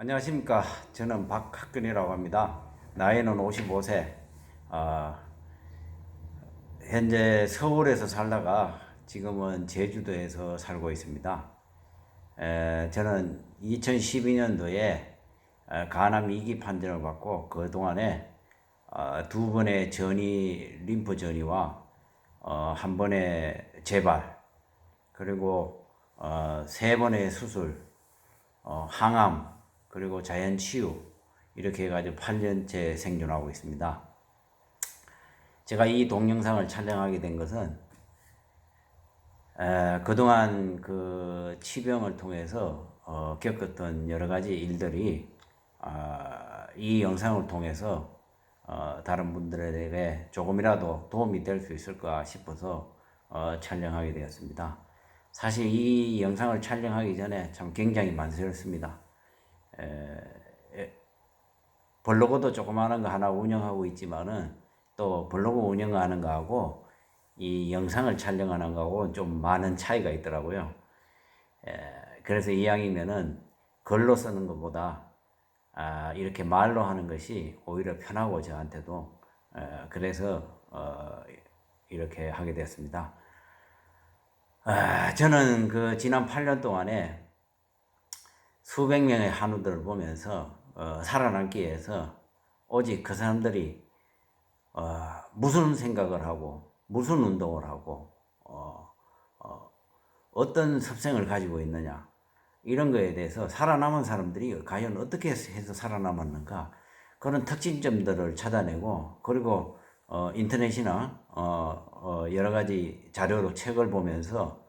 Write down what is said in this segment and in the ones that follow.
안녕하십니까. 저는 박학근이라고 합니다. 나이는 55세. 현재 서울에서 살다가 지금은 제주도에서 살고 있습니다. 저는 2012년도에 간암 2기 판정을 받고 그동안에 두 번의 림프 전이와 한 번의 재발, 그리고 세 번의 수술, 항암, 그리고 자연치유, 이렇게 해가지고 8년째 생존하고 있습니다. 제가 이 동영상을 촬영하게 된 것은 그동안 그 치병을 통해서 겪었던 여러 가지 일들이 이 영상을 통해서 다른 분들에게 조금이라도 도움이 될 수 있을까 싶어서 촬영하게 되었습니다. 사실 이 영상을 촬영하기 전에 참 굉장히 만세였습니다. 블로그도 조그마한 거 하나 운영하고 있지만은 또 블로그 운영하는 거하고 이 영상을 촬영하는 거하고 좀 많은 차이가 있더라고요. 그래서 이왕이면은 글로 쓰는 것보다 이렇게 말로 하는 것이 오히려 편하고 저한테도 그래서 이렇게 하게 되었습니다. 저는 그 지난 8년 동안에 수백 명의 한우들을 보면서 살아남기 위해서 오직 그 사람들이 무슨 생각을 하고 무슨 운동을 하고 어떤 습성을 가지고 있느냐, 이런 거에 대해서 살아남은 사람들이 과연 어떻게 해서 살아남았는가, 그런 특징점들을 찾아내고, 그리고 인터넷이나 여러 가지 자료로 책을 보면서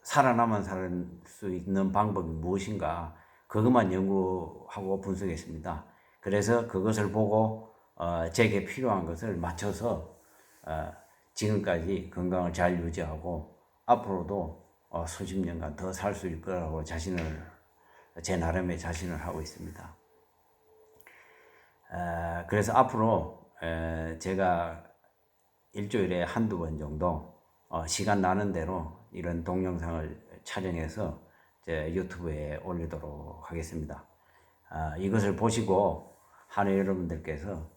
살아남아 살 수 있는 방법이 무엇인가, 그것만 연구하고 분석했습니다. 그래서 그것을 보고 제게 필요한 것을 맞춰서 지금까지 건강을 잘 유지하고 앞으로도 수십 년간 더 살 수 있을 거라고 제 나름의 자신을 하고 있습니다. 그래서 앞으로 제가 일주일에 한두 번 정도 시간 나는 대로 이런 동영상을 촬영해서 제 유튜브에 올리도록 하겠습니다. 이것을 보시고 한우 여러분들께서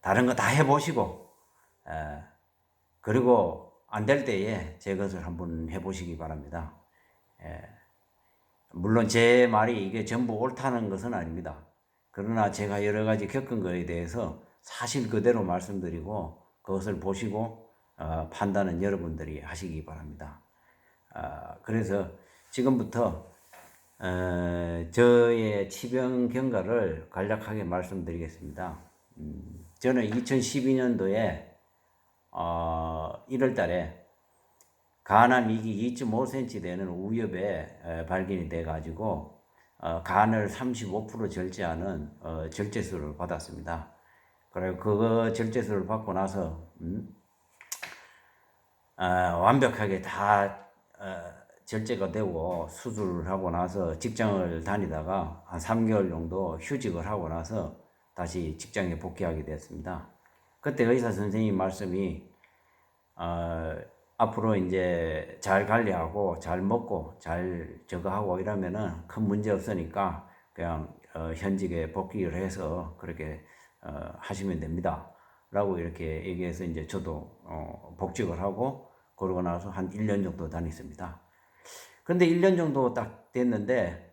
다른 거 다 해보시고 그리고 안 될 때에 제 것을 한번 해보시기 바랍니다. 물론 제 말이 이게 전부 옳다는 것은 아닙니다. 그러나 제가 여러 가지 겪은 거에 대해서 사실 그대로 말씀드리고 그것을 보시고 판단은 여러분들이 하시기 바랍니다. 그래서 지금부터 저의 치병 경과를 간략하게 말씀드리겠습니다. 저는 2012년도에 1월 달에 간암 2기 2.5cm 되는 우엽에 발견이 돼가지고 간을 35% 절제하는 절제술을 받았습니다. 그리고 그 절제술을 받고 나서 완벽하게 다 절제가 되고 수술을 하고 나서 직장을 다니다가 한 3개월 정도 휴직을 하고 나서 다시 직장에 복귀하게 됐습니다. 그때 의사 선생님 말씀이 앞으로 이제 잘 관리하고 잘 먹고 잘 저거 하고 이러면은 큰 문제 없으니까 그냥 현직에 복귀를 해서 그렇게 하시면 됩니다 라고 이렇게 얘기해서 이제 저도 복직을 하고 그러고 나서 한 1년 정도 다녔습니다. 근데 1년 정도 딱 됐는데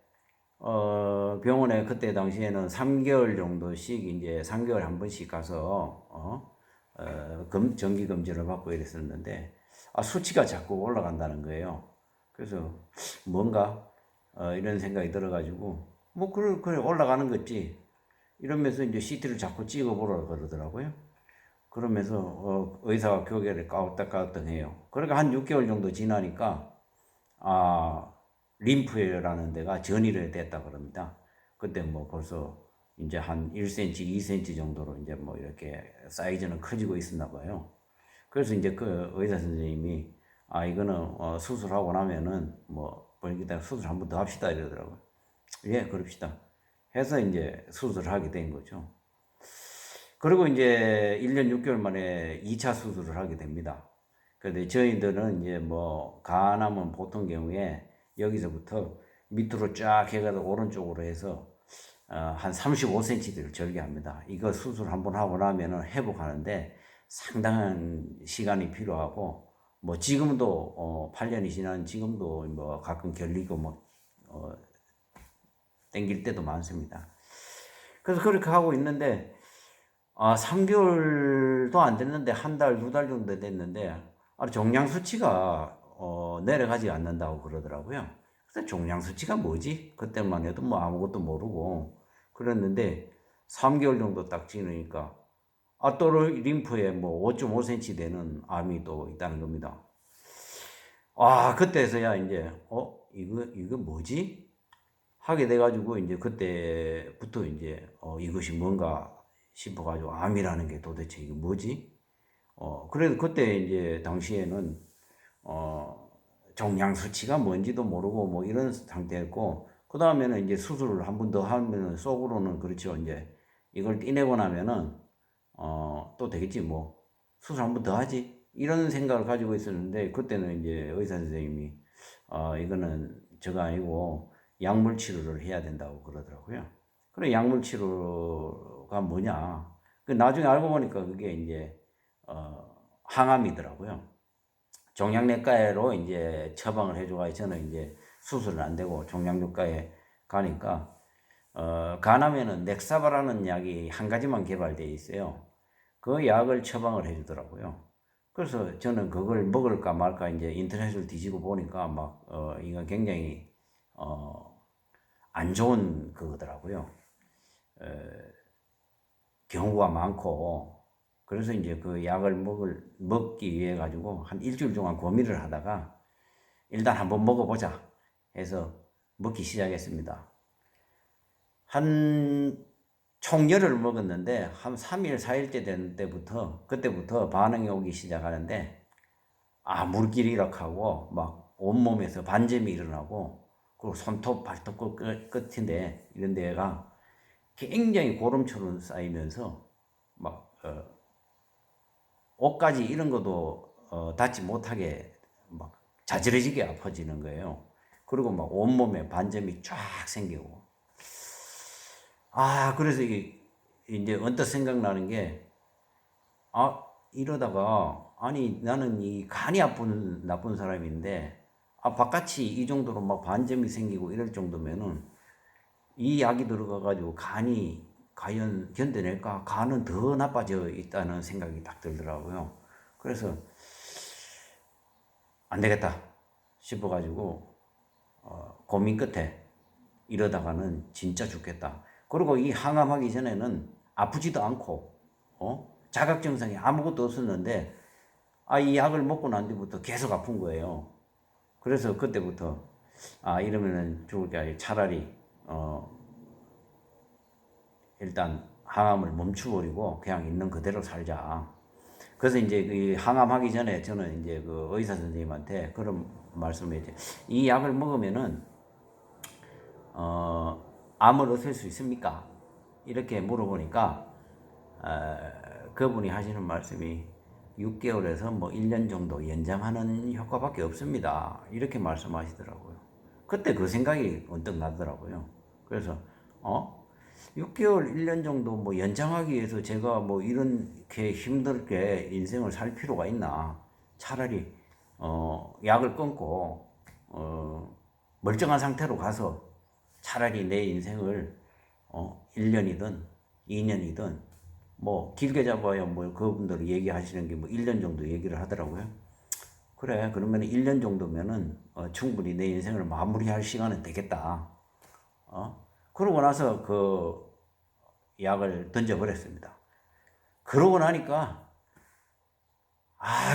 병원에 그때 당시에는 3개월 정도씩 이제 3개월 한 번씩 가서 정기 검진을 받고 이랬었는데 수치가 자꾸 올라간다는 거예요. 그래서 뭔가 이런 생각이 들어가지고 뭐 그래 올라가는 거지 이러면서 이제 CT를 자꾸 찍어보라 그러더라고요. 그러면서 의사가 교계를 까웃딱까웃딱해요. 그러니까 한 6개월 정도 지나니까 림프라는 데가 전이를 됐다 그럽니다. 그때 뭐 벌써 이제 한 1cm, 2cm 정도로 이제 뭐 이렇게 사이즈는 커지고 있었나 봐요. 그래서 이제 그 의사 선생님이 이거는 수술하고 나면은 뭐 기다 수술 한 번 더 합시다 이러더라고요. 예, 그럽시다. 해서 이제 수술을 하게 된 거죠. 그리고 이제 1년 6개월 만에 2차 수술을 하게 됩니다. 근데 저희들은 이제 뭐 간암은 보통 경우에 여기서부터 밑으로 쫙 해가지고 오른쪽으로 해서 한 35cm를 절개합니다. 이거 수술 한번 하고 나면은 회복하는데 상당한 시간이 필요하고 뭐 지금도 8년이 지난 지금도 뭐 가끔 결리고 뭐 땡길 때도 많습니다. 그래서 그렇게 하고 있는데 3개월도 안 됐는데 한 달, 두 달 정도 됐는데 종양 수치가 내려가지 않는다고 그러더라고요. 그래서 종양 수치가 뭐지? 그때만 해도 뭐 아무것도 모르고 그랬는데 3개월 정도 딱 지나니까 또 림프에 뭐 5.5cm 되는 암이 또 있다는 겁니다. 그때서야 이제 이거 뭐지? 하게 돼가지고 이제 그때부터 이제 이것이 뭔가 싶어가지고 암이라는 게 도대체 이게 뭐지? 그래도 그때 이제 당시에는 종양 수치가 뭔지도 모르고 뭐 이런 상태였고 그 다음에는 이제 수술을 한 번 더 하면은 속으로는 그렇죠. 이제 이걸 떼내고 나면은 또 되겠지 뭐 수술 한 번 더 하지 이런 생각을 가지고 있었는데 그때는 이제 의사 선생님이 이거는 저거 아니고 약물 치료를 해야 된다고 그러더라고요. 그래 약물 치료가 뭐냐? 그 나중에 알고 보니까 그게 이제 항암이더라고요. 종양내과로 이제 처방을 해줘가 저는 이제 수술은 안 되고 종양내과에 가니까 간암에는 넥사바라는 약이 한 가지만 개발되어 있어요. 그 약을 처방을 해주더라고요. 그래서 저는 그걸 먹을까 말까 이제 인터넷을 뒤지고 보니까 막 이거 굉장히 안 좋은 그거더라고요. 경우가 많고 그래서 이제 그 약을 먹기 위해 가지고 한 일주일 동안 고민을 하다가 일단 한번 먹어보자 해서 먹기 시작했습니다. 한 총열을 먹었는데 한 3일, 4일째 된 때부터 그때부터 반응이 오기 시작하는데 물길이 이렇게 하고 막 온몸에서 반점이 일어나고 그리고 손톱, 발톱 끝인데 이런 데가 굉장히 고름처럼 쌓이면서 막 옷까지 이런 것도 닿지 못하게 막 자지러지게 아파지는 거예요. 그리고 막 온몸에 반점이 쫙 생기고 그래서 이제 언뜻 생각나는 게 이러다가 아니 나는 이 간이 나쁜 사람인데 바깥이 이 정도로 막 반점이 생기고 이럴 정도면은 이 약이 들어가가지고 간이 과연 견뎌낼까? 간은 더 나빠져 있다는 생각이 딱 들더라고요. 그래서 안 되겠다 싶어가지고 고민 끝에 이러다가는 진짜 죽겠다. 그리고 이 항암하기 전에는 아프지도 않고 자각 증상이 아무것도 없었는데 이 약을 먹고 난 뒤부터 계속 아픈 거예요. 그래서 그때부터 이러면은 죽을 게 아니라 차라리 일단 항암을 멈춰버리고 그냥 있는 그대로 살자. 그래서 이제 그 항암하기 전에 저는 이제 그 의사 선생님한테 그런 말씀을 했죠. 이 약을 먹으면은 암을 없앨 수 있습니까? 이렇게 물어보니까 그분이 하시는 말씀이 6개월에서 뭐 1년 정도 연장하는 효과밖에 없습니다. 이렇게 말씀하시더라고요. 그때 그 생각이 언뜻 나더라고요. 그래서 6개월, 1년 정도 뭐 연장하기 위해서 제가 뭐 이렇게 힘들게 인생을 살 필요가 있나? 차라리 약을 끊고 멀쩡한 상태로 가서 차라리 내 인생을 1년이든 2년이든 뭐 길게 잡아야 뭐 그분들이 얘기하시는 게 뭐 1년 정도 얘기를 하더라고요. 그래 그러면 1년 정도면은 충분히 내 인생을 마무리할 시간은 되겠다. 그러고 나서 그 약을 던져버렸습니다. 그러고 나니까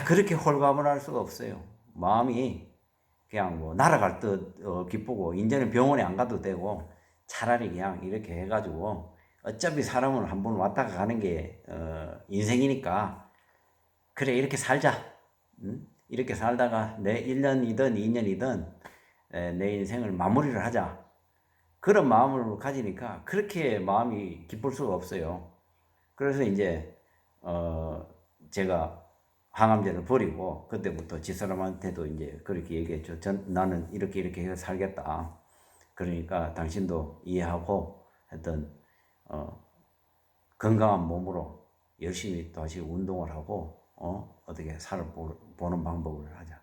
그렇게 홀가분할 수가 없어요. 마음이 그냥 뭐 날아갈 듯 기쁘고 이제는 병원에 안 가도 되고 차라리 그냥 이렇게 해가지고 어차피 사람은 한번 왔다가 가는 게 인생이니까 그래 이렇게 살자. 이렇게 살다가 내 1년이든 2년이든 내 인생을 마무리를 하자. 그런 마음을 가지니까 그렇게 마음이 기쁠 수가 없어요. 그래서 이제 제가 항암제를 버리고 그때부터 집사람한테도 이제 그렇게 얘기했죠. 나는 이렇게 해서 살겠다. 그러니까 당신도 이해하고 하여튼 건강한 몸으로 열심히 다시 운동을 하고 어떻게 살아보는 방법을 하자.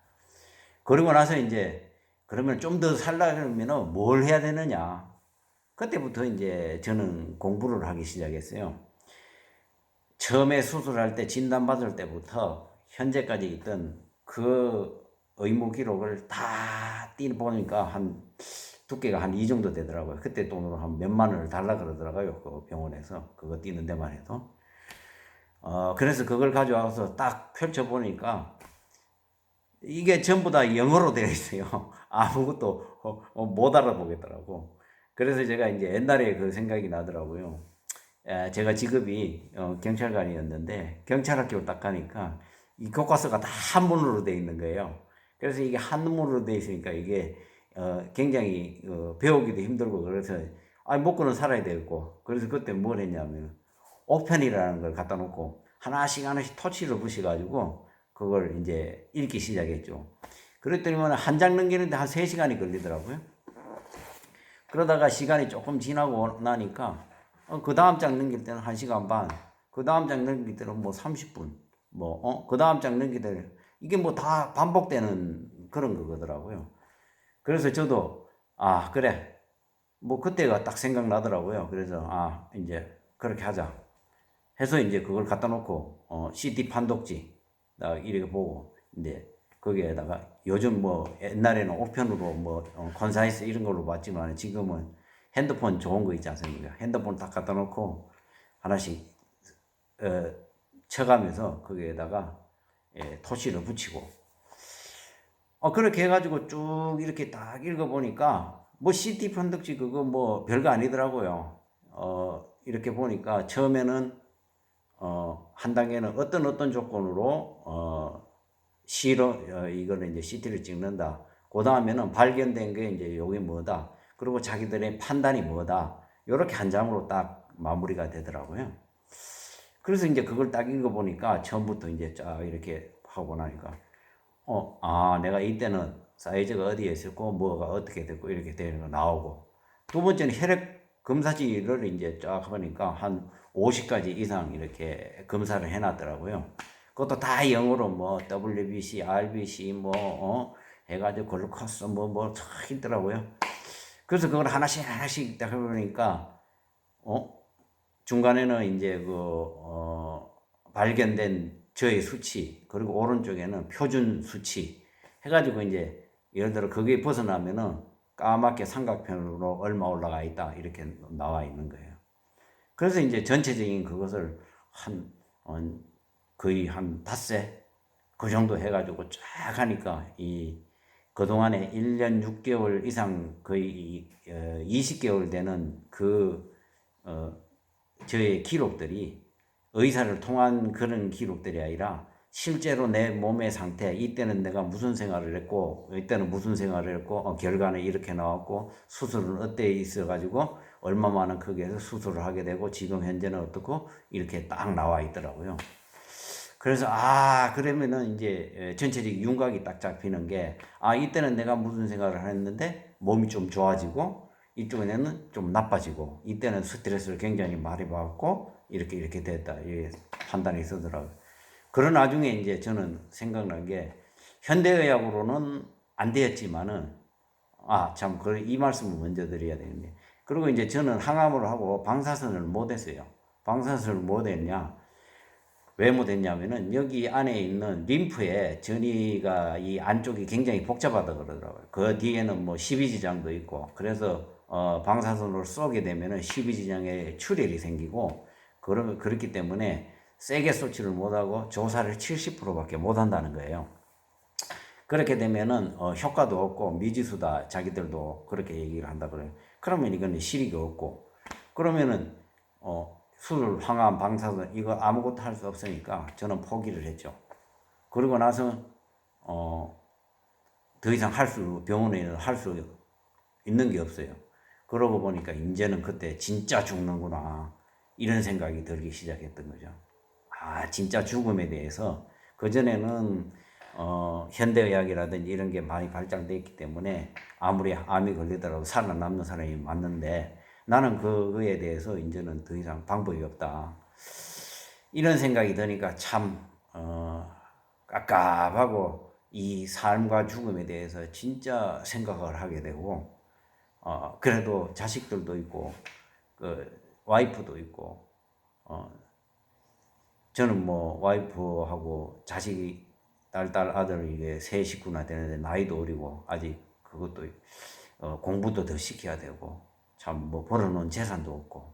그러고 나서 이제 그러면 좀 더 살려면은 뭘 해야 되느냐. 그때부터 이제 저는 공부를 하기 시작했어요. 처음에 수술할 때 진단받을 때부터 현재까지 있던 그 의무 기록을 다 띄보니까 한 두께가 한 이 정도 되더라고요. 그때 돈으로 한 몇만 원을 달라 그러더라고요. 그 병원에서 그거 띄는 데만 해도. 그래서 그걸 가져와서 딱 펼쳐보니까 이게 전부 다 영어로 되어 있어요. 아무것도 못 알아보겠더라고. 그래서 제가 이제 옛날에 그 생각이 나더라고요. 제가 직업이 경찰관이었는데 경찰학교 딱 가니까 이 교과서가 다 한문으로 되어 있는 거예요. 그래서 이게 한문으로 되어 있으니까 이게 굉장히 배우기도 힘들고 그래서 먹고는 살아야 되겠고 그래서 그때 뭘 했냐면 오편이라는 걸 갖다 놓고 하나씩 하나씩 토치를 부셔가지고 그걸 이제 읽기 시작했죠. 그랬더니 한 장 넘기는데 한 3시간이 걸리더라고요. 그러다가 시간이 조금 지나고 나니까 그 다음 장 넘길 때는 1시간 반, 그 다음 장 넘길 때는 뭐 30분, 그 다음 장 넘길 때는 이게 뭐 다 반복되는 그런 거더라고요. 그래서 저도 그래 뭐 그때가 딱 생각나더라고요. 그래서 이제 그렇게 하자 해서 이제 그걸 갖다 놓고 CD 판독지 이렇게 보고 이제 거기에다가 요즘 뭐 옛날에는 우편으로 뭐 건사이스 이런 걸로 봤지만 지금은 핸드폰 좋은 거 있지 않습니까? 핸드폰 딱 갖다 놓고 하나씩 쳐가면서 거기에다가 토시를 붙이고 그렇게 해가지고 쭉 이렇게 딱 읽어보니까 뭐 CD 판독지 그거 뭐 별거 아니더라고요. 이렇게 보니까 처음에는 한 단계는 어떤 조건으로 이거는 이제 CT를 찍는다. 그 다음에는 발견된 게 이제 요게 뭐다. 그리고 자기들의 판단이 뭐다. 요렇게 한 장으로 딱 마무리가 되더라고요. 그래서 이제 그걸 딱 읽어보니까 처음부터 이제 쫙 이렇게 하고 나니까 내가 이때는 사이즈가 어디에 있었고 뭐가 어떻게 됐고 이렇게 되는 거 나오고 두 번째는 혈액 검사지를 이제 쫙 보니까 한 50가지 이상 이렇게 검사를 해놨더라고요. 그것도 다 영어로 뭐 WBC, RBC 해가지고 글루코스 쫙 있더라고요. 그래서 그걸 하나씩 딱 해보니까 중간에는 이제 발견된 저의 수치 그리고 오른쪽에는 표준 수치 해가지고 이제 예를 들어 거기에 벗어나면은 까맣게 삼각편으로 얼마 올라가 있다 이렇게 나와 있는 거예요. 그래서 이제 전체적인 그것을 거의 한 닷새 그 정도 해가지고 쫙 하니까 그동안에 1년 6개월 이상 거의 20개월 되는 저의 기록들이 의사를 통한 그런 기록들이 아니라 실제로 내 몸의 상태, 이때는 내가 무슨 생활을 했고, 이때는 무슨 생활을 했고, 결과는 이렇게 나왔고, 수술은 어때 있어가지고, 얼마만은 거기에서 수술을 하게 되고, 지금 현재는 어떻고, 이렇게 딱 나와 있더라고요. 그래서, 그러면은 이제 전체적인 윤곽이 딱 잡히는 게, 이때는 내가 무슨 생활을 했는데, 몸이 좀 좋아지고, 이쪽에는 좀 나빠지고, 이때는 스트레스를 굉장히 많이 받고, 이렇게 됐다. 이 판단이 서더라고요. 그런 나중에 이제 저는 생각난 게 현대의학으로는 안 되었지만은 참 이 말씀을 먼저 드려야 되겠네. 그리고 이제 저는 항암을 하고 방사선을 못 했어요. 방사선을 못 했냐? 왜 못 했냐면은 여기 안에 있는 림프에 전이가 이 안쪽이 굉장히 복잡하다 그러더라고요. 그 뒤에는 뭐 12지장도 있고 그래서 방사선으로 쏘게 되면은 12지장에 출혈이 생기고 그렇기 때문에 세게 쏘지를 못하고 조사를 70%밖에 못한다는 거예요. 그렇게 되면은 효과도 없고 미지수다 자기들도 그렇게 얘기를 한다 그래요. 그러면 이거는 실익이 없고 그러면은 수술, 항암, 방사선 이거 아무것도 할 수 없으니까 저는 포기를 했죠. 그러고 나서 더 이상 병원에는 할 수 있는 게 없어요. 그러고 보니까 이제는 그때 진짜 죽는구나 이런 생각이 들기 시작했던 거죠. 진짜 죽음에 대해서 그전에는 현대의학이라든지 이런 게 많이 발달되어 있기 때문에 아무리 암이 걸리더라도 살아남는 사람이 많는데 나는 그거에 대해서 이제는 더 이상 방법이 없다. 이런 생각이 드니까 참, 깝깝하고 이 삶과 죽음에 대해서 진짜 생각을 하게 되고, 그래도 자식들도 있고, 와이프도 있고, 저는 뭐 와이프하고 자식이 딸 아들 이게 세 식구나 되는데 나이도 어리고 아직 그것도 공부도 더 시켜야 되고 참 뭐 벌어놓은 재산도 없고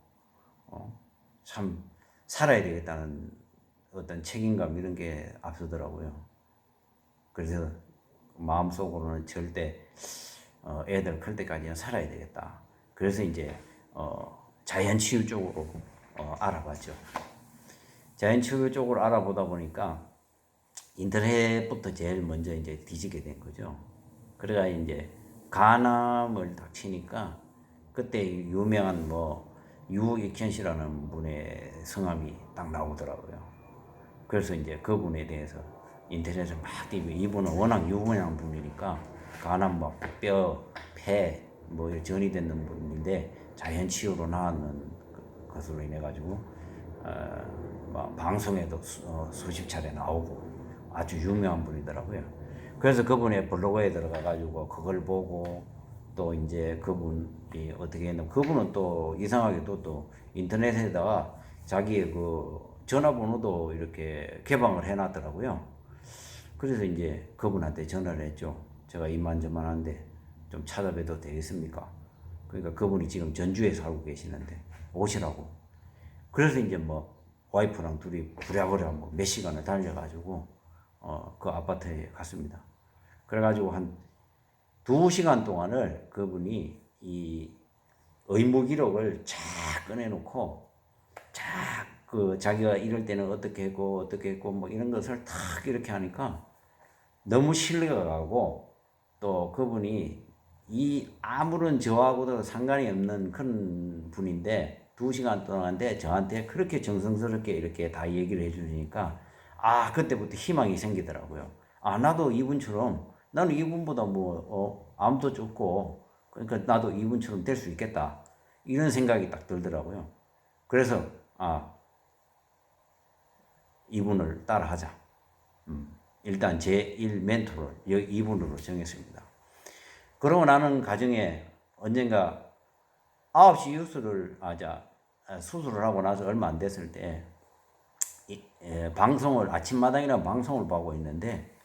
참 살아야 되겠다는 어떤 책임감 이런 게 앞서더라고요. 그래서 마음속으로는 절대 애들 클 때까지는 살아야 되겠다. 그래서 이제 자연치유 쪽으로 알아봤죠. 자연치유 쪽으로 알아보다 보니까 인터넷부터 제일 먼저 이제 뒤지게 된 거죠. 그래가 이제 간암을 딱 치니까 그때 유명한 뭐 유익현 씨라는 분의 성함이 딱 나오더라고요. 그래서 이제 그분에 대해서 인터넷에 막 뛰고 이분은 워낙 유명한 분이니까 간암 막 뼈, 폐 뭐 전이 되는 분인데 자연치유로 나왔는 것으로 인해 가지고 방송에도 수십 차례 나오고 아주 유명한 분이더라고요. 그래서 그분의 블로그에 들어가 가지고 그걸 보고 또 이제 그분이 어떻게 했냐면 그분은 또 이상하게도 또 인터넷에다가 자기의 그 전화번호도 이렇게 개방을 해놨더라고요. 그래서 이제 그분한테 전화를 했죠. 제가 이만저만한데 좀 찾아뵈도 되겠습니까? 그러니까 그분이 지금 전주에 살고 계시는데 오시라고. 그래서 이제 뭐 와이프랑 둘이 부랴부랴 뭐 몇 시간을 달려가지고 그 아파트에 갔습니다. 그래가지고 한 2시간 동안을 그분이 이 의무 기록을 쫙 꺼내놓고 쫙 그 자기가 이럴 때는 어떻게 했고 뭐 이런 것을 탁 이렇게 하니까 너무 신뢰가 가고 또 그분이 이 아무런 저하고도 상관이 없는 큰 분인데 2시간 동안인데 저한테 그렇게 정성스럽게 이렇게 다 얘기를 해주니까 그때부터 희망이 생기더라고요. 나도 이분처럼 나는 이분보다 뭐 암도 좋고 그러니까 나도 이분처럼 될 수 있겠다 이런 생각이 딱 들더라고요. 그래서 이분을 따라하자. 일단 제1 멘토를 이분으로 정했습니다. 그러고 나는 가정에 언젠가 9시 수술을 하고 나서 얼마 안 됐을 때 방송을 아침마당이라는 방송을 보고 있는데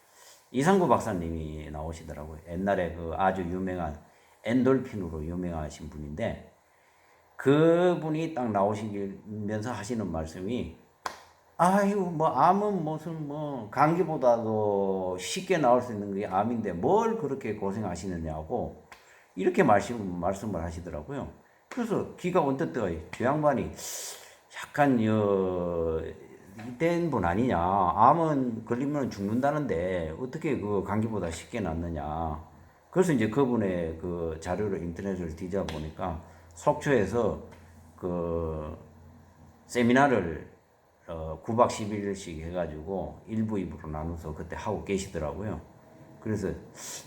이상구 박사님이 나오시더라고요. 옛날에 그 아주 유명한 엔돌핀으로 유명하신 분인데 그분이 딱 나오시면서 하시는 말씀이 뭐 암은 무슨 뭐 감기보다도 쉽게 나올 수 있는 게 암인데 뭘 그렇게 고생하시느냐고 이렇게 말씀을 하시더라고요. 그래서 귀가 언뜻 떠요. 저 양반이 약간 이된 분 아니냐. 암은 걸리면 죽는다는데 어떻게 그 감기보다 쉽게 낫느냐. 그래서 이제 그분의 그 자료를 인터넷을 뒤져 보니까 속초에서 그 세미나를 9박 11일씩 해가지고 1부, 2부로 나눠서 그때 하고 계시더라고요. 그래서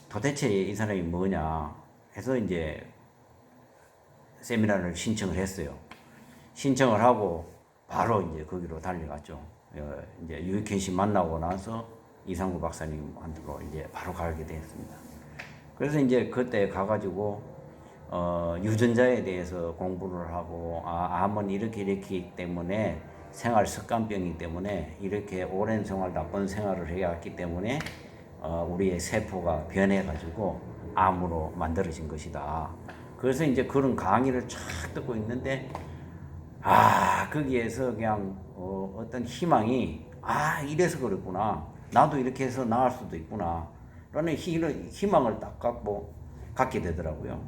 도대체 이 사람이 뭐냐 해서 이제 세미나를 신청을 했어요. 신청을 하고 바로 이제 거기로 달려갔죠. 이제 유익현 씨 만나고 나서 이상구 박사님한테로 이제 바로 가게 되었습니다. 그래서 이제 그때 가가지고 유전자에 대해서 공부를 하고 암은 이렇기 때문에 생활 습관병이기 때문에 이렇게 오랜 생활 나쁜 생활을 해왔기 때문에 우리의 세포가 변해가지고 암으로 만들어진 것이다. 그래서 이제 그런 강의를 쫙 듣고 있는데 거기에서 그냥 어떤 희망이 이래서 그랬구나. 나도 이렇게 해서 나을 수도 있구나. 라는 희망을 딱 갖게 되더라고요.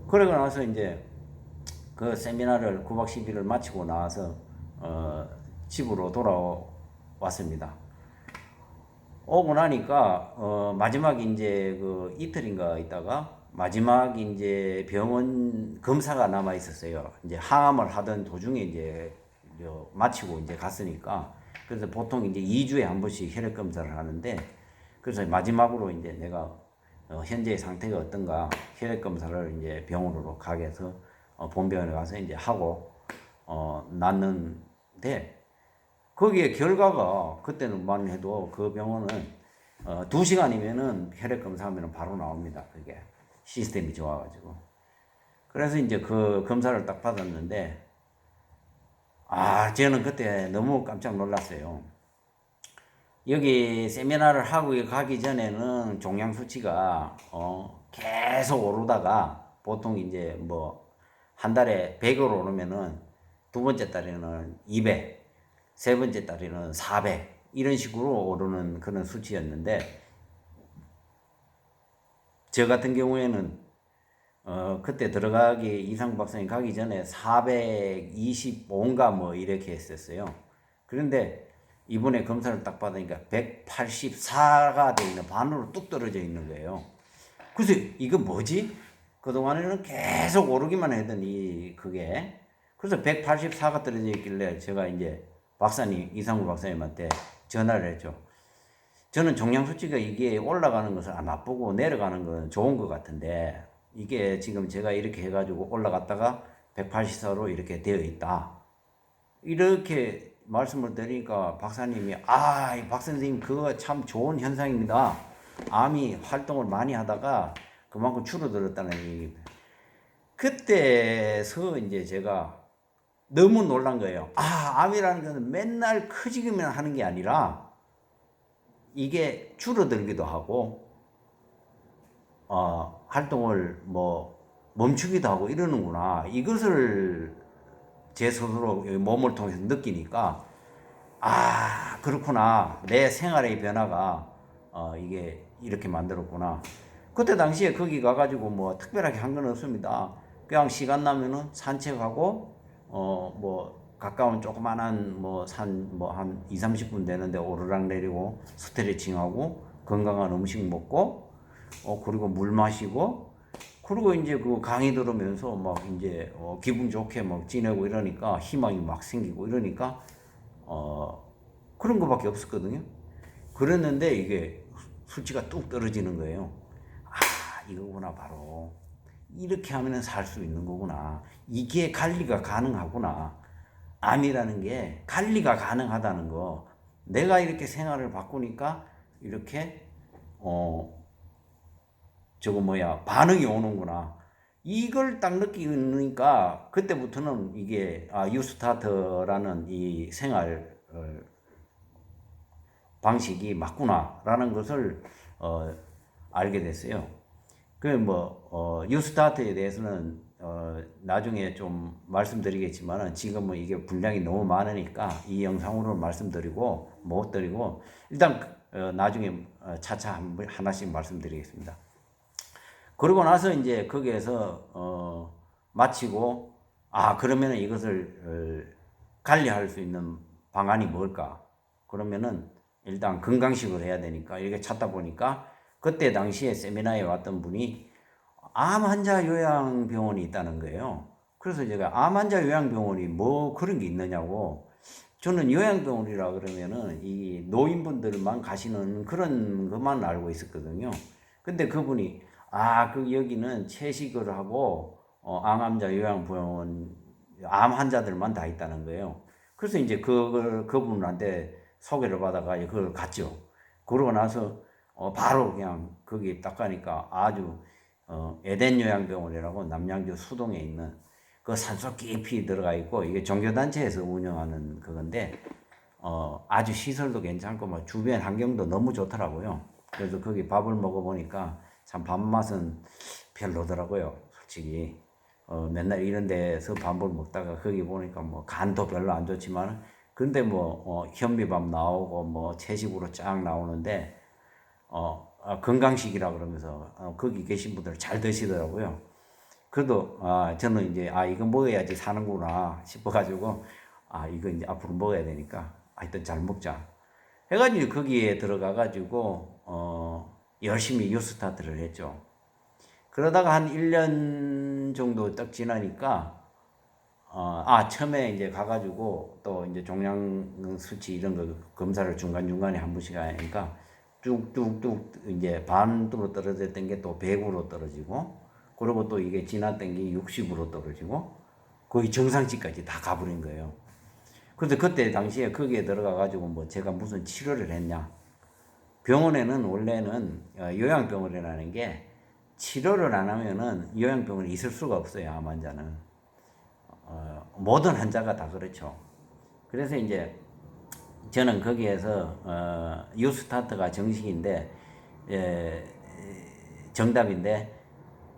그러고 나서 이제 그 세미나를 9박 10일을 마치고 나와서 집으로 돌아왔습니다. 오고 나니까 마지막 이제 그 이틀인가 있다가 마지막 이제 병원 검사가 남아 있었어요. 이제 항암을 하던 도중에 이제 마치고 이제 갔으니까 그래서 보통 이제 2주에 한 번씩 혈액 검사를 하는데 그래서 마지막으로 이제 내가 현재의 상태가 어떤가 혈액 검사를 이제 병원으로 가게 해서 본병원에 가서 이제 하고 났는데 거기에 결과가 그때는만 해도 그 병원은 2시간이면은 혈액 검사하면 바로 나옵니다. 그게 시스템이 좋아가지고. 그래서 이제 그 검사를 딱 받았는데 저는 그때 너무 깜짝 놀랐어요. 여기 세미나를 하고 가기 전에는 종양 수치가 계속 오르다가 보통 이제 뭐 한 달에 100으로 오르면은 두 번째 달에는 200, 세 번째 달에는 400 이런 식으로 오르는 그런 수치였는데 저 같은 경우에는 그때 들어가기 이상 박사님 가기 전에 425인가 뭐 이렇게 했었어요. 그런데 이번에 검사를 딱 받으니까 184가 돼 있는 반으로 뚝 떨어져 있는 거예요. 그래서 이거 뭐지? 그동안에는 계속 오르기만 했더니 그게 그래서 184가 떨어져 있길래 제가 이제 박사님 이상우 박사님한테 전화를 했죠. 저는 종양 수치가 이게 올라가는 것은 나쁘고 내려가는 건 좋은 것 같은데 이게 지금 제가 이렇게 해가지고 올라갔다가 184로 이렇게 되어 있다. 이렇게 말씀을 드리니까 박사님이 이 박선생님 그거 참 좋은 현상입니다. 암이 활동을 많이 하다가 그만큼 줄어들었다는 얘기입니다. 그때서 이제 제가 너무 놀란 거예요. 암이라는 것은 맨날 커지기만 하는 게 아니라 이게 줄어들기도 하고 활동을 뭐 멈추기도 하고 이러는구나. 이것을 제 스스로 몸을 통해서 느끼니까 그렇구나. 내 생활의 변화가 이게 이렇게 만들었구나. 그때 당시에 거기 가가지고 뭐 특별하게 한 건 없습니다. 그냥 시간 나면은 산책하고 뭐 가까운 조그만한 뭐 산 뭐 한 2, 30분 되는데 오르락 내리고 스트레칭하고 건강한 음식 먹고 그리고 물 마시고 그리고 이제 그 강의 들으면서 막 이제 기분 좋게 막 지내고 이러니까 희망이 막 생기고 이러니까 그런 거밖에 없었거든요. 그랬는데 이게 수치가 뚝 떨어지는 거예요. 이거구나 바로. 이렇게 하면 살 수 있는 거구나. 이게 관리가 가능하구나. 암이라는 게 관리가 가능하다는 거. 내가 이렇게 생활을 바꾸니까 이렇게 반응이 오는구나. 이걸 딱 느끼니까 그때부터는 이게 유스타트라는 이 생활 방식이 맞구나라는 것을 알게 됐어요. 유스타트에 대해서는 나중에 좀 말씀드리겠지만 지금은 이게 분량이 너무 많으니까 이 영상으로 말씀드리고 못 드리고 일단 나중에 차차 하나씩 말씀드리겠습니다. 그러고 나서 이제 거기에서 마치고 그러면은 이것을 관리할 수 있는 방안이 뭘까? 그러면은 일단 건강식을 해야 되니까 이렇게 찾다 보니까 그때 당시에 세미나에 왔던 분이 암 환자 요양병원이 있다는 거예요. 그래서 제가 암 환자 요양병원이 뭐 그런 게 있느냐고. 저는 요양병원이라 그러면은 이 노인분들만 가시는 그런 것만 알고 있었거든요. 근데 그분이 여기는 채식을 하고 암 환자 요양병원 암 환자들만 다 있다는 거예요. 그래서 이제 그분한테 소개를 받아가 그걸 갔죠. 그러고 나서 바로 그냥 거기 딱 가니까 아주 에덴 요양병원이라고 남양주 수동에 있는 그 산속 깊이 들어가 있고 이게 종교단체에서 운영하는 그건데 아주 시설도 괜찮고 뭐 주변 환경도 너무 좋더라고요. 그래서 거기 밥을 먹어보니까 참 밥맛은 별로더라고요. 솔직히 맨날 이런 데서 밥을 먹다가 거기 보니까 뭐 간도 별로 안 좋지만 근데 현미밥 나오고 뭐 채식으로 쫙 나오는데 건강식이라 그러면서 거기 계신 분들 잘 드시더라고요. 그래도 저는 이제 이거 먹어야지 사는구나 싶어가지고 이거 이제 앞으로 먹어야 되니까 하여튼 잘 먹자 해가지고 거기에 들어가가지고 열심히 유스타트를 했죠. 그러다가 한 1년 정도 딱 지나니까 처음에 이제 가가지고 또 이제 종양 수치 이런 거 검사를 중간중간에 한 번씩 하니까 뚝뚝뚝 이제 반으로 떨어졌던 게 또 100으로 떨어지고, 그리고 또 이게 지났던 게 60으로 떨어지고, 거의 정상치까지 다 가버린 거예요. 그래서 그때 당시에 거기에 들어가가지고 뭐 제가 무슨 치료를 했냐. 병원에는 원래는 요양병원이라는 게 치료를 안 하면은 요양병원에 있을 수가 없어요. 암 환자는. 모든 환자가 다 그렇죠. 그래서 이제 저는 거기에서 유스타트가 정식인데 정답인데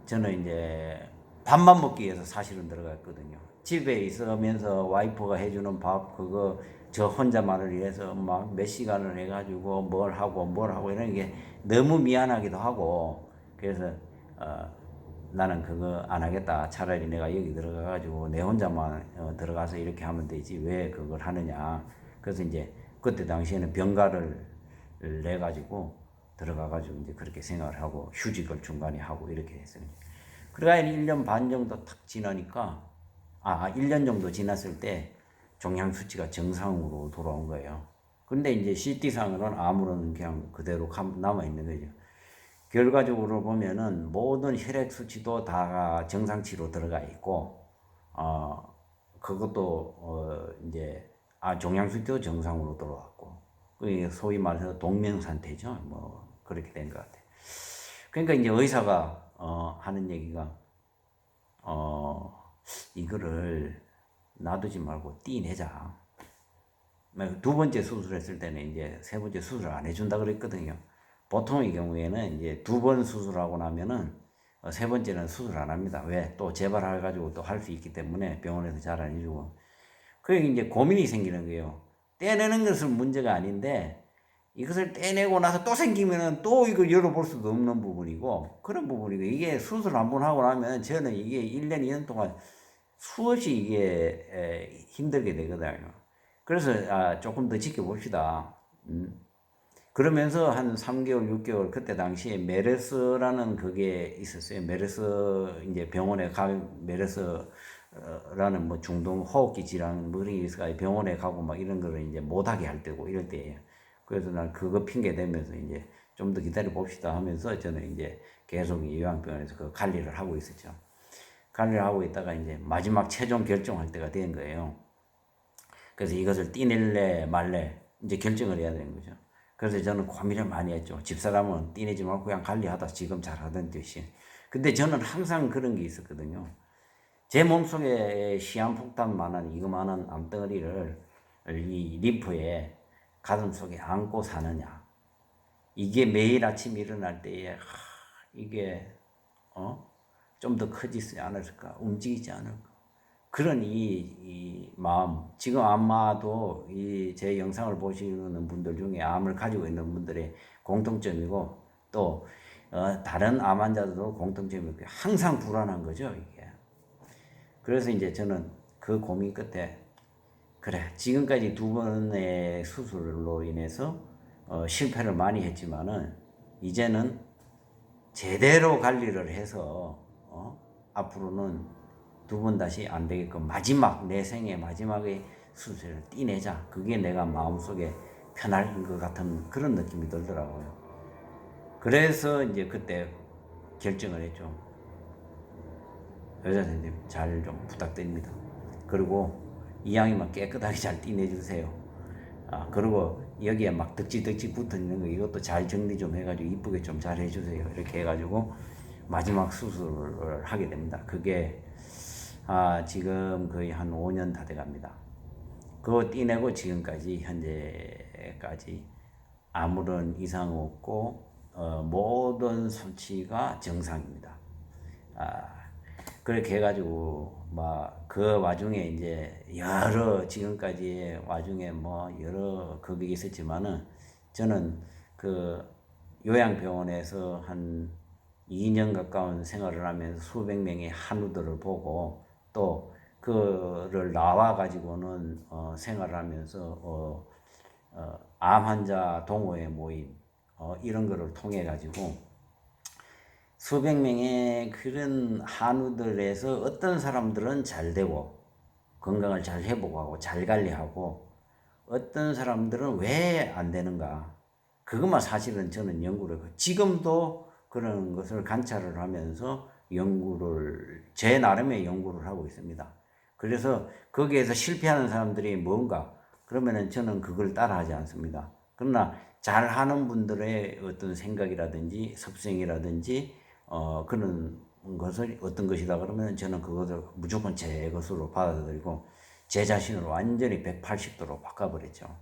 저는 이제 밥만 먹기 위해서 사실은 들어갔거든요. 집에 있으면서 와이프가 해주는 밥 그거 저 혼자만을 위해서 막 몇 시간을 해가지고 뭘 하고 이런 게 너무 미안하기도 하고 그래서 나는 그거 안 하겠다. 차라리 내가 여기 들어가가지고 내 혼자만 들어가서 이렇게 하면 되지 왜 그걸 하느냐. 그래서 이제 그때 당시에는 병가를 내가지고 들어가가지고 이제 그렇게 생각을 하고 휴직을 중간에 하고 이렇게 했어요. 그래가 1년 반 정도 딱 지나니까 1년 정도 지났을 때 종양 수치가 정상으로 돌아온 거예요. 근데 이제 CT상으로는 아무런 그냥 그대로 남아 있는 거죠. 결과적으로 보면은 모든 혈액 수치도 다 정상치로 들어가 있고, 그것도 이제 종양 수치도 정상으로 돌아왔고, 그 소위 말해서 동명 상태죠. 뭐 그렇게 된 것 같아요. 그러니까 이제 의사가 하는 얘기가 이거를 놔두지 말고 떼내자. 두 번째 수술했을 때는 이제 세 번째 수술 안 해준다 그랬거든요. 보통의 경우에는 이제 두 번 수술하고 나면은 세 번째는 수술 안 합니다. 왜? 또 재발해가지고 또 할 수 있기 때문에 병원에서 잘 안 해주고. 그게 이제 고민이 생기는 거예요. 떼내는 것은 문제가 아닌데 이것을 떼내고 나서 또 생기면은 또 이걸 열어볼 수도 없는 부분이고 그런 부분이고 이게 수술 한 번 하고 나면 저는 이게 1년, 2년 동안 수없이 이게 힘들게 되거든요. 그래서 조금 더 지켜봅시다. 그러면서 한 3개월, 6개월 그때 당시에 메르스라는 그게 있었어요. 메르스 이제 병원에 메르스라는 뭐 중동 호흡기 질환 뭐 이런 게 있어가 병원에 가고 막 이런 거를 이제 못하게 할 때고 이럴 때예요. 그래서 난 그거 핑계 대면서 이제 좀 더 기다려 봅시다 하면서 저는 이제 계속 요양병원에서 그 관리를 하고 있었죠. 관리를 하고 있다가 이제 마지막 최종 결정할 때가 된 거예요. 그래서 이것을 떼낼래 말래 이제 결정을 해야 되는 거죠. 그래서 저는 고민을 많이 했죠. 집사람은 떼내지 말고 그냥 관리하다 지금 잘하던 듯이. 근데 저는 항상 그런 게 있었거든요. 제 몸속에 시한폭탄만한 이거만한 암덩어리를 이 림프에 가슴 속에 안고 사느냐. 이게 매일 아침 일어날 때에 이게 좀 더 커지지 않을까, 움직이지 않을까. 그런 이 마음, 지금 아마도 이 제 영상을 보시는 분들 중에 암을 가지고 있는 분들의 공통점이고 또 다른 암 환자들도 공통점이 항상 불안한 거죠, 이게. 그래서 이제 저는 그 고민 끝에 그래, 지금까지 두 번의 수술로 인해서 실패를 많이 했지만은 이제는 제대로 관리를 해서 앞으로는 두 번 다시 안 되게끔 마지막 내 생애 마지막에 수술을 떼내자. 그게 내가 마음속에 편할 것 같은 그런 느낌이 들더라고요. 그래서 이제 그때 결정을 했죠. 여자 선생님 잘 좀 부탁드립니다. 그리고 이왕이면 깨끗하게 잘 떼내주세요. 그리고 여기에 막 덕지덕지 붙어 있는 거 이것도 잘 정리 좀 해가지고 이쁘게 좀 잘 해주세요. 이렇게 해가지고 마지막 수술을 하게 됩니다. 그게 지금 거의 한 5년 다 돼갑니다. 그거 떼내고 지금까지 현재까지 아무런 이상 없고 모든 수치가 정상입니다. 그렇게 해가지고 막 그 와중에 이제 여러 지금까지 와중에 뭐 여러 그게 있었지만은 저는 그 요양병원에서 한 2년 가까운 생활을 하면서 수백 명의 한우들을 보고 또 그를 나와 가지고는 생활을 하면서 암 환자 동호회 모임 이런 거를 통해 가지고 수백 명의 그런 한우들에서 어떤 사람들은 잘 되고 건강을 잘 회복하고 잘 관리하고 어떤 사람들은 왜 안 되는가 그것만 사실은 저는 연구를 지금도 그런 것을 관찰을 하면서 연구를 제 나름의 연구를 하고 있습니다. 그래서 거기에서 실패하는 사람들이 뭔가 그러면은 저는 그걸 따라하지 않습니다. 그러나 잘하는 분들의 어떤 생각이라든지 습성이라든지 그런 것을 어떤 것이다 그러면 저는 그것을 무조건 제 것으로 받아들이고 제 자신을 완전히 180도로 바꿔버렸죠.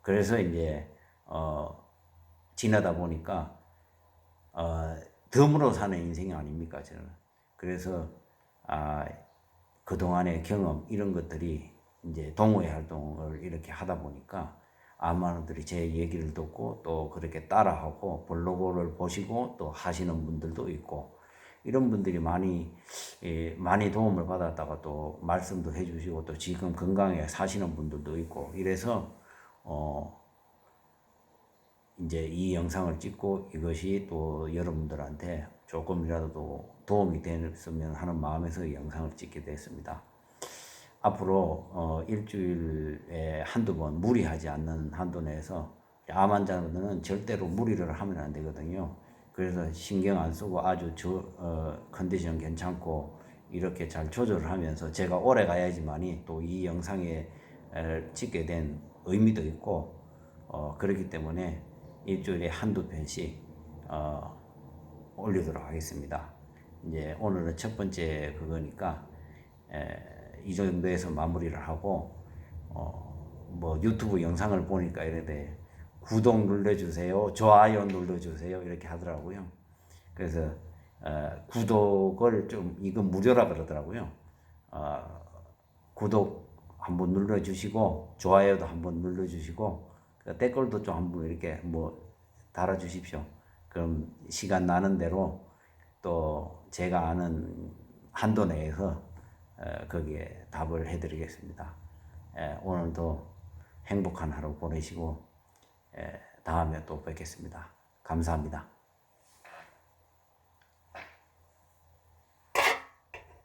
그래서 이제 지나다 보니까 덤으로 사는 인생이 아닙니까 저는. 그래서 그동안의 경험 이런 것들이 이제 동호회 활동을 이렇게 하다 보니까 아마들이 제 얘기를 듣고 또 그렇게 따라하고 블로그를 보시고 또 하시는 분들도 있고 이런 분들이 많이 도움을 받았다가 또 말씀도 해주시고 또 지금 건강하게 사시는 분들도 있고 이래서 이제 이 영상을 찍고 이것이 또 여러분들한테 조금이라도 도움이 됐으면 하는 마음에서 이 영상을 찍게 됐습니다. 앞으로 일주일에 한두 번 무리하지 않는 한도 내에서 암 환자들은 절대로 무리를 하면 안 되거든요. 그래서 신경 안 쓰고 아주 컨디션 괜찮고 이렇게 잘 조절을 하면서 제가 오래 가야지만이 또 이 영상에 찍게 된 의미도 있고 그렇기 때문에 일주일에 한두 편씩 올리도록 하겠습니다. 이제 오늘은 첫 번째 그거니까 이 정도에서 마무리를 하고 뭐 유튜브 영상을 보니까 이런데 구독 눌러주세요, 좋아요 눌러주세요 이렇게 하더라고요. 그래서 구독을 좀 이건 무료라 그러더라고요. 구독 한번 눌러주시고 좋아요도 한번 눌러주시고 댓글도 좀 한번 이렇게 뭐 달아주십시오. 그럼 시간 나는 대로 또 제가 아는 한도 내에서 거기에 답을 해드리겠습니다. 오늘도 행복한 하루 보내시고 다음에 또 뵙겠습니다. 감사합니다.